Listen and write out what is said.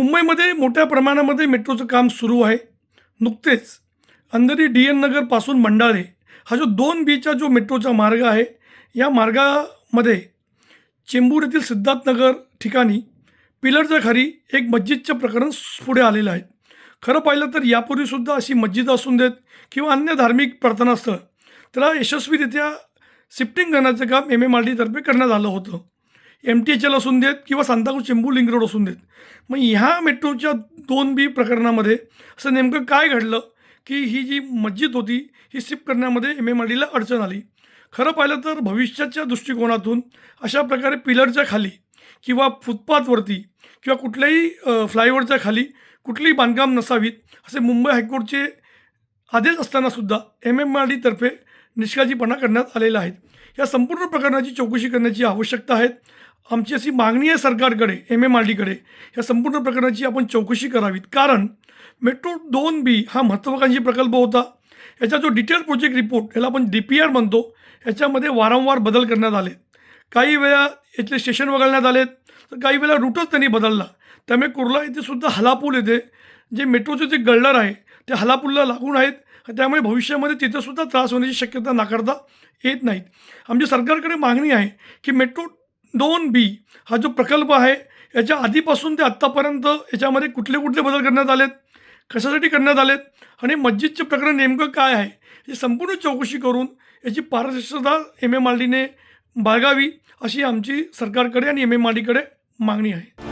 मुंबईमध्ये मोठ्या प्रमाणामध्ये मेट्रोचं काम सुरू आहे. नुकतेच अंधेरी डी.एन. नगरपासून मंडाळे हा जो 2 बीचा जो मेट्रोचा मार्ग आहे, या मार्गामध्ये चेंबूर येथील सिद्धार्थनगर ठिकाणी पिलरच्या खाली एक मस्जिदचं प्रकरण पुढे आलेलं आहे. खरं पाहिलं तर यापूर्वीसुद्धा अशी मस्जिद असून देत किंवा अन्य धार्मिक प्रार्थनास्थळ त्याला यशस्वीरित्या शिफ्टिंग करण्याचं काम MMRDतर्फे करण्यात आलं होतं. MTHL असून देत किंवा सांताक्रूज चेंबूर लिंक रोड असून देत. मग ह्या मेट्रोच्या 2B प्रकरणामध्ये असं नेमकं काय घडलं, की ही जी मस्जिद होती ही शिफ्ट करण्यामध्ये MMRDला अडचण आली. खरं पाहिलं तर भविष्याच्या दृष्टिकोनातून अशा प्रकारे पिलरच्या खाली किंवा फुटपाथवरती किंवा कुठल्याही फ्लायओव्हरच्या खाली कुठलीही बांधकाम नसावीत असे मुंबई हायकोर्टचे आदेश असतानासुद्धा MMRDतर्फे निष्काळजीपणा करण्यात आलेला आहे. या संपूर्ण प्रकरणाची चौकशी करण्याची आवश्यकता आहे. आमची अशी मागणी आहे सरकारकडे, MMRDकडे या संपूर्ण प्रकरणाची आपण चौकशी करावीत. कारण मेट्रो 2B हा महत्त्वाकांक्षी प्रकल्प होता. याचा जो डिटेल प्रोजेक्ट रिपोर्ट याला आपण DPR म्हणतो, याच्यामध्ये वारंवार बदल करण्यात आले. काही वेळा यातले स्टेशन वगळण्यात आलेत, तर काही वेळा रूटच त्यांनी बदलला. त्यामुळे कुर्ला येथे सुद्धा हलापूल येथे जे मेट्रोचे जे गल्डर आहे ते हलापूलला लागून आहेत. त्यामुळे भविष्यामध्ये तिथंसुद्धा त्रास होण्याची शक्यता नाकारता येत नाहीत. आमची सरकारकडे मागणी आहे की मेट्रो 2B हा जो प्रकल्प आहे याच्या आधीपासून ते आत्तापर्यंत याच्यामध्ये कुठले कुठले बदल करण्यात आलेत, कशासाठी करण्यात आलेत आणि मस्जिदचे प्रकरण नेमकं काय आहे ही संपूर्ण चौकशी करून याची पारदर्शकता MMRDने बाळगावी अशी आमची सरकारकडे आणि MMRDकडे मागणी आहे.